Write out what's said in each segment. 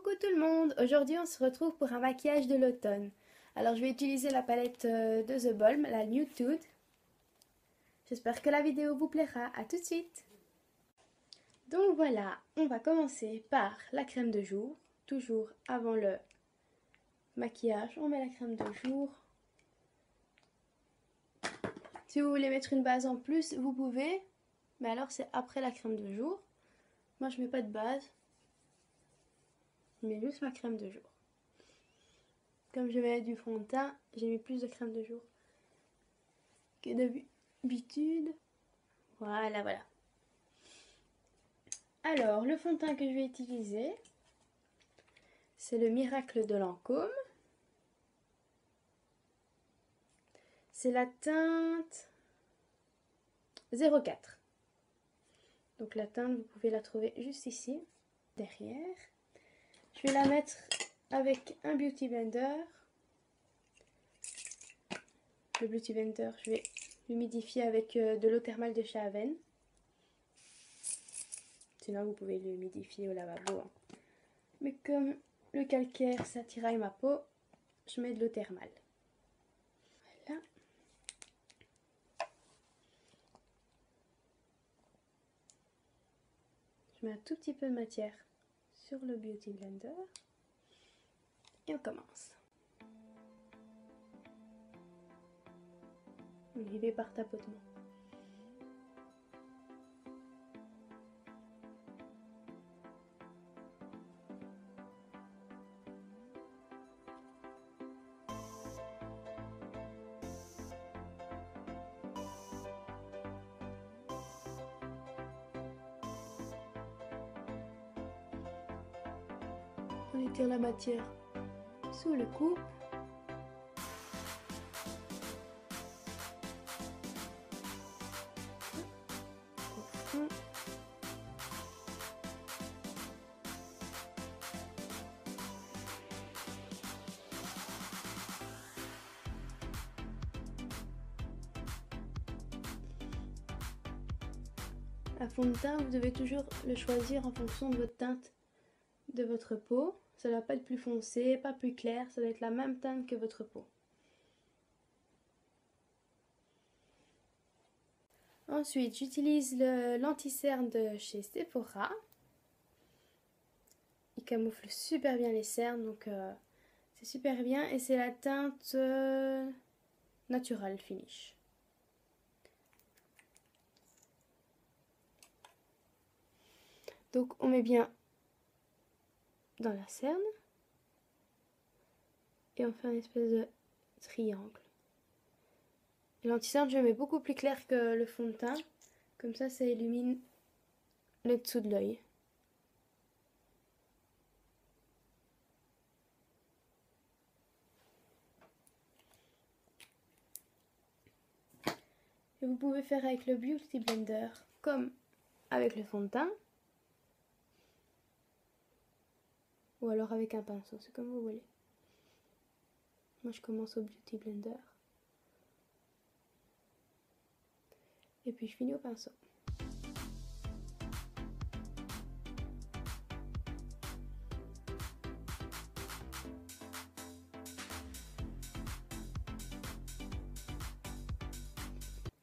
Coucou tout le monde, aujourd'hui on se retrouve pour un maquillage de l'automne. Alors je vais utiliser la palette de The Balm, la Nude. J'espère que la vidéo vous plaira, à tout de suite. Donc voilà, on va commencer par la crème de jour. Toujours avant le maquillage, on met la crème de jour. Si vous voulez mettre une base en plus, vous pouvez, mais alors c'est après la crème de jour. Moi je mets pas de base. Je mets juste ma crème de jour. Comme je mets du fond de teint, j'ai mis plus de crème de jour que d'habitude. Voilà. Alors, le fond de teint que je vais utiliser, c'est le Miracle de Lancôme. C'est la teinte 04. Donc la teinte, vous pouvez la trouver juste ici, derrière. Je vais la mettre avec un Beauty Blender. Le Beauty Blender, je vais l'humidifier avec de l'eau thermale de chez Aven. Sinon, vous pouvez l'humidifier au lavabo. Hein. Mais comme le calcaire, ça tiraille ma peau, je mets de l'eau thermale. Voilà. Je mets un tout petit peu de matière sur le Beauty Blender. Et on commence. On y va par tapotement. On étire la matière sous le coupe. Un fond de teint, vous devez toujours le choisir en fonction de votre teinte de votre peau. Ça ne doit pas être plus foncé, pas plus clair, ça doit être la même teinte que votre peau. Ensuite, j'utilise l'anti-cerne de chez Sephora. Il camoufle super bien les cernes, donc c'est super bien. Et c'est la teinte Natural Finish. Donc on met bien dans la cerne. Et on fait une espèce de triangle. L'anti-cerne, je le mets beaucoup plus clair que le fond de teint. Comme ça illumine le dessous de l'œil. Et vous pouvez faire avec le Beauty Blender comme avec le fond de teint. Ou alors avec un pinceau, c'est comme vous voulez. Moi je commence au Beauty Blender. Et puis je finis au pinceau.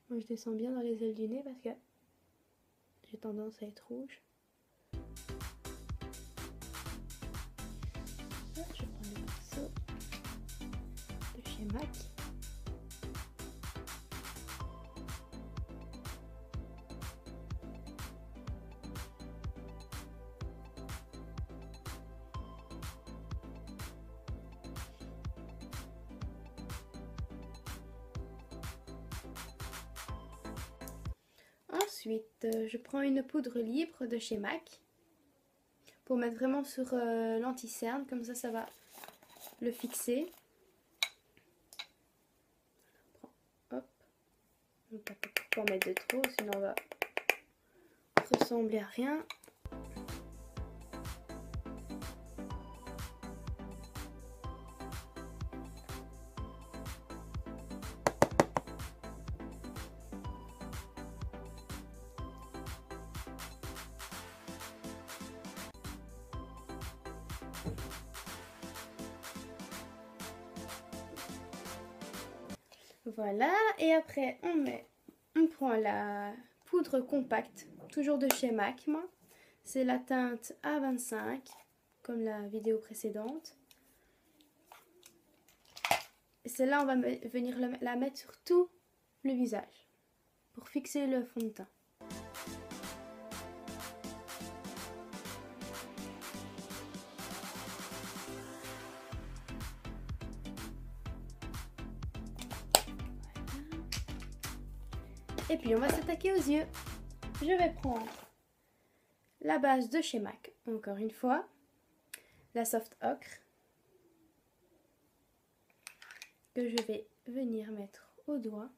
Moi je descends bien dans les ailes du nez parce que j'ai tendance à être rouge. Là, je prends le pinceau de chez MAC. Ensuite, je prends une poudre libre de chez MAC pour mettre vraiment sur l'anti-cerne, comme ça va le fixer. Hop, on ne peut pas en mettre de trop, sinon on va ressembler à rien. Voilà, et après on prend la poudre compacte, toujours de chez MAC, moi. C'est la teinte A25, comme la vidéo précédente. Et celle-là, on va venir la mettre sur tout le visage, pour fixer le fond de teint. Et puis on va s'attaquer aux yeux. Je vais prendre la base de chez MAC, encore une fois, la Soft Ocre, que je vais venir mettre au doigt.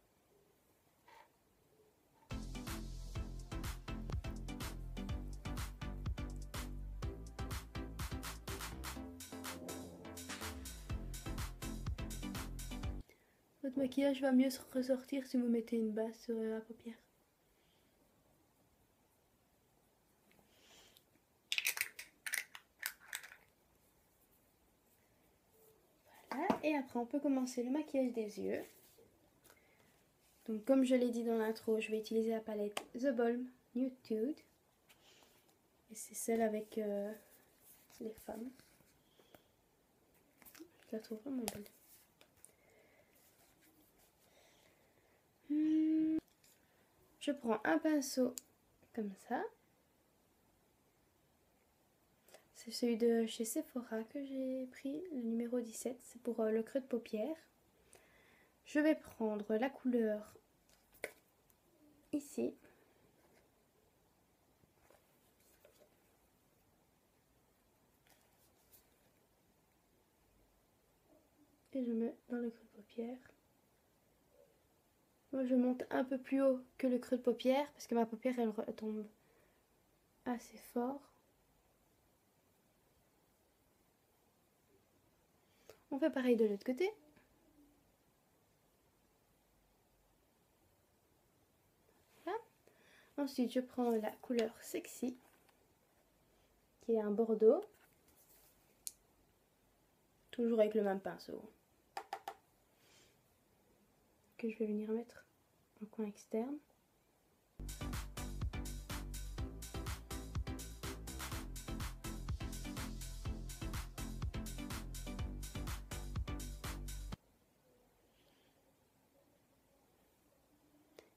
Votre maquillage va mieux ressortir si vous mettez une base sur la paupière. Voilà, et après on peut commencer le maquillage des yeux. Donc comme je l'ai dit dans l'intro, je vais utiliser la palette The Balm Nude. Et c'est celle avec les femmes. Je la trouve vraiment belle. Je prends un pinceau comme ça. C'est celui de chez Sephora que j'ai pris, le numéro 17. C'est pour le creux de paupière. Je vais prendre la couleur ici. Et je mets dans le creux de paupière. Moi, je monte un peu plus haut que le creux de paupière parce que ma paupière, elle retombe assez fort. On fait pareil de l'autre côté. Voilà. Ensuite, je prends la couleur Sexy, qui est un bordeaux. Toujours avec le même pinceau. Que je vais venir mettre en coin externe.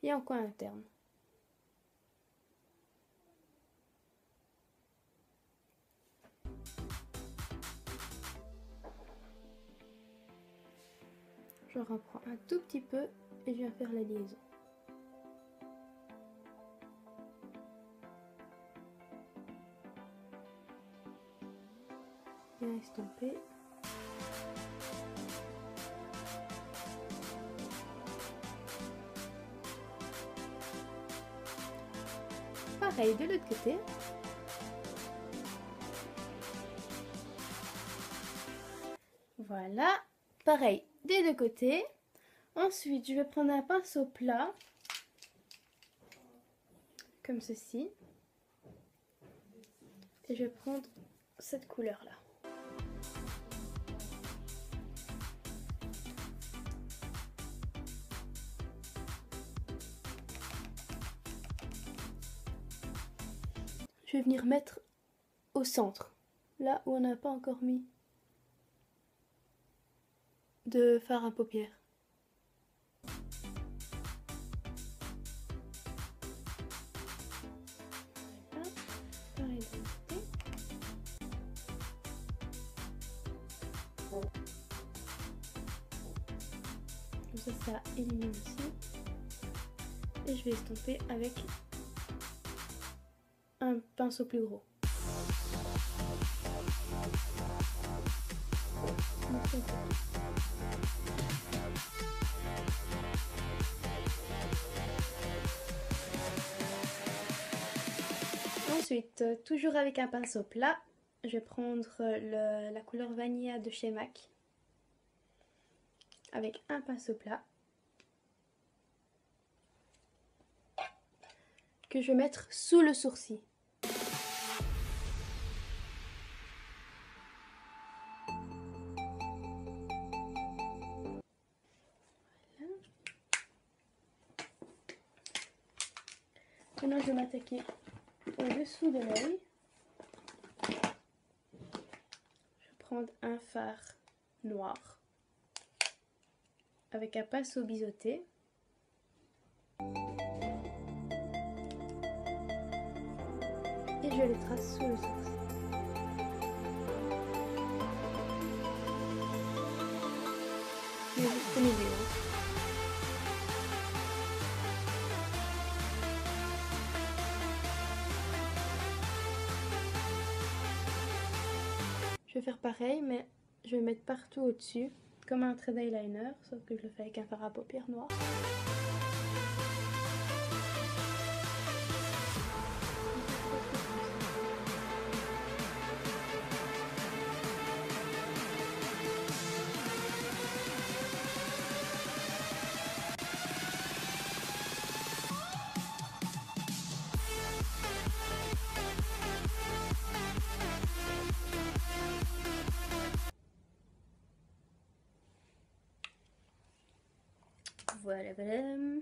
Et en coin interne. Je reprends un tout petit peu et je viens faire la liaison. Bien estampé. Pareil de l'autre côté. Voilà, pareil des deux côtés. Ensuite, je vais prendre un pinceau plat, comme ceci. Et je vais prendre cette couleur-là. Je vais venir mettre au centre, là où on n'a pas encore mis de fard à paupières. Voilà, pareil de l'autre côté. Comme ça élimine aussi. Et je vais estomper avec un pinceau plus gros. Ensuite, toujours avec un pinceau plat, je vais prendre la couleur Vanilla de chez MAC avec un pinceau plat que je vais mettre sous le sourcil. Maintenant, je vais m'attaquer au-dessous de l'œil. Je vais prendre un fard noir avec un pinceau biseauté. Et je le trace sous le sourcil. Mais jusqu'au milieu. Je vais faire pareil, mais je vais mettre partout au-dessus, comme un trait d'eyeliner, sauf que je le fais avec un fard à paupières noir. Voilà, voilà.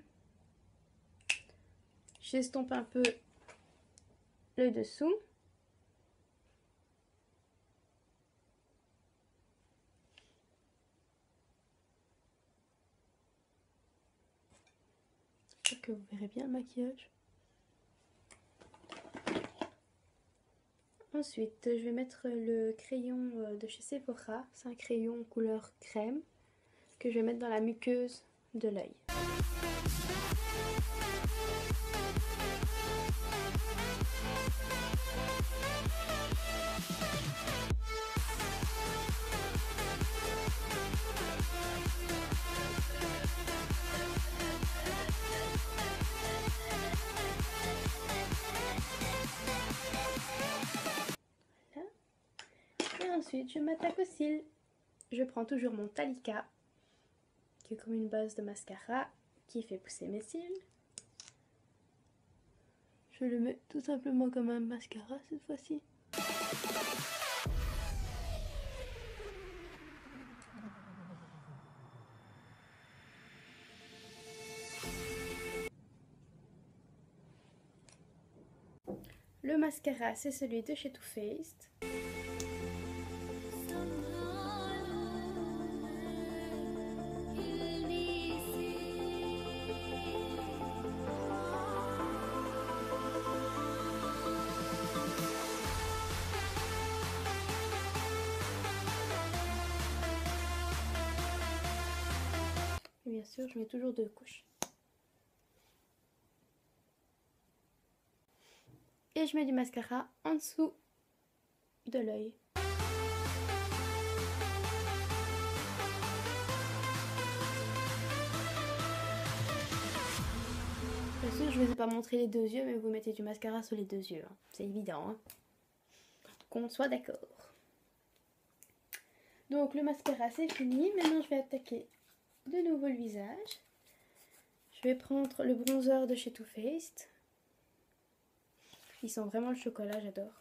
J'estompe un peu le dessous. J'espère que vous verrez bien le maquillage. Ensuite, je vais mettre le crayon de chez Sephora. C'est un crayon couleur crème que je vais mettre dans la muqueuse de l'œil. Et ensuite, je m'attaque aux cils. Je prends toujours mon Talika, qui est comme une base de mascara, qui fait pousser mes cils. Je le mets tout simplement comme un mascara cette fois-ci. Le mascara, c'est celui de chez Too Faced. Et bien sûr, je mets toujours 2 couches. Et je mets du mascara en dessous de l'œil. Bien sûr, je ne vous ai pas montré les 2 yeux, mais vous mettez du mascara sur les 2 yeux. Hein. C'est évident. Hein. Qu'on soit d'accord. Donc le mascara c'est fini. Maintenant je vais attaquer de nouveau le visage. Je vais prendre le bronzer de chez Too Faced. Il sent vraiment le chocolat, j'adore.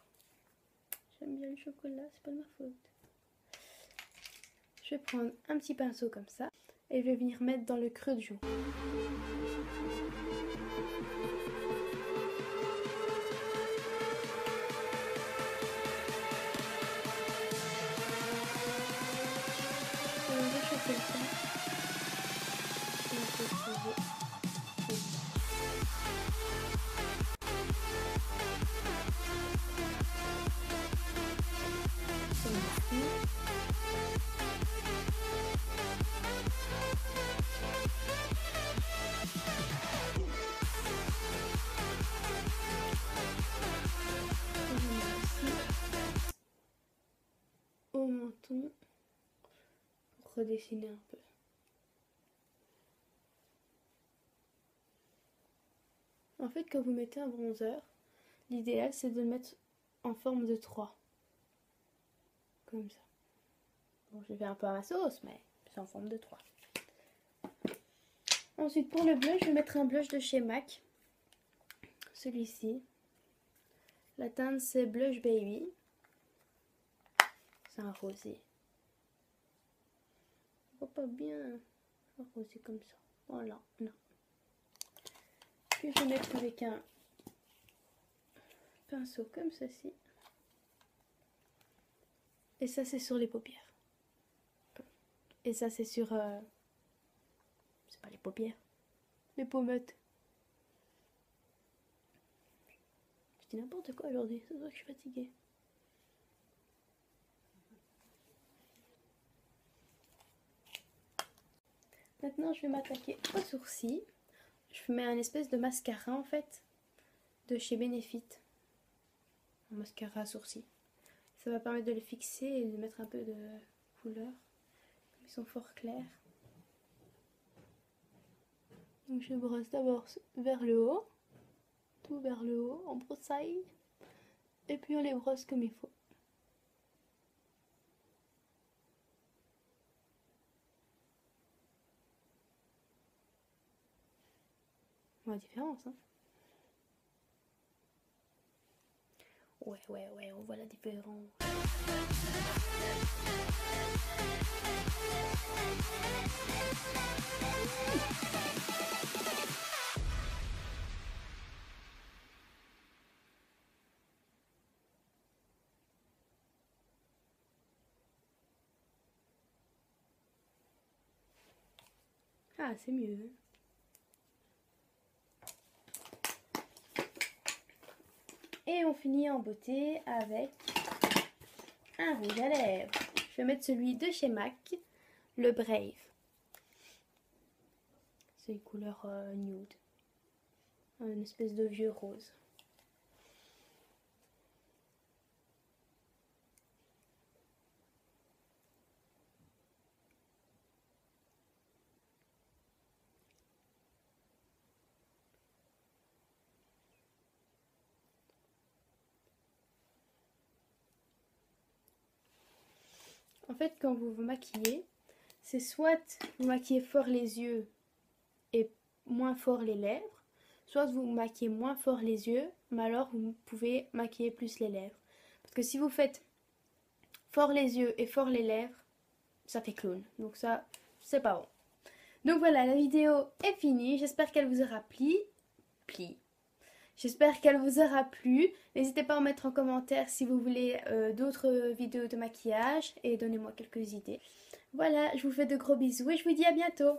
J'aime bien le chocolat, c'est pas de ma faute. Je vais prendre un petit pinceau comme ça. Et je vais venir mettre dans le creux de joue. Au menton pour redessiner un peu. En fait, quand vous mettez un bronzer, l'idéal c'est de le mettre en forme de 3. Comme ça. Bon, je vais un peu à ma sauce, mais c'est en forme de 3. Ensuite, pour le blush, je vais mettre un blush de chez MAC. Celui-ci. La teinte, c'est Blush Baby. C'est un rosé. On voit pas bien un rosé comme ça. Voilà, non. Puis je vais mettre avec un pinceau comme ceci. Et ça c'est sur les paupières. Et ça c'est sur... c'est pas les paupières. Les pommettes. Je dis n'importe quoi aujourd'hui, c'est vrai que je suis fatiguée. Maintenant je vais m'attaquer aux sourcils. Je mets un espèce de mascara en fait, de chez Benefit. Un mascara à sourcils. Ça va permettre de les fixer et de mettre un peu de couleur. Ils sont fort clairs. Donc je brosse d'abord vers le haut. Tout vers le haut, en broussaille. Et puis on les brosse comme il faut. On voit la différence, hein. Ouais, on voit la différence. Ah, c'est mieux. Et on finit en beauté avec un rouge à lèvres. Je vais mettre celui de chez MAC, le Brave. C'est une couleur nude. Une espèce de vieux rose. En fait, quand vous vous maquillez, c'est soit vous maquillez fort les yeux et moins fort les lèvres, soit vous maquillez moins fort les yeux, mais alors vous pouvez maquiller plus les lèvres. Parce que si vous faites fort les yeux et fort les lèvres, ça fait clown. Donc ça, c'est pas bon. Donc voilà, la vidéo est finie. J'espère qu'elle vous aura plu. J'espère qu'elle vous aura plu. N'hésitez pas à en mettre en commentaire si vous voulez d'autres vidéos de maquillage et donnez-moi quelques idées. Voilà, je vous fais de gros bisous et je vous dis à bientôt.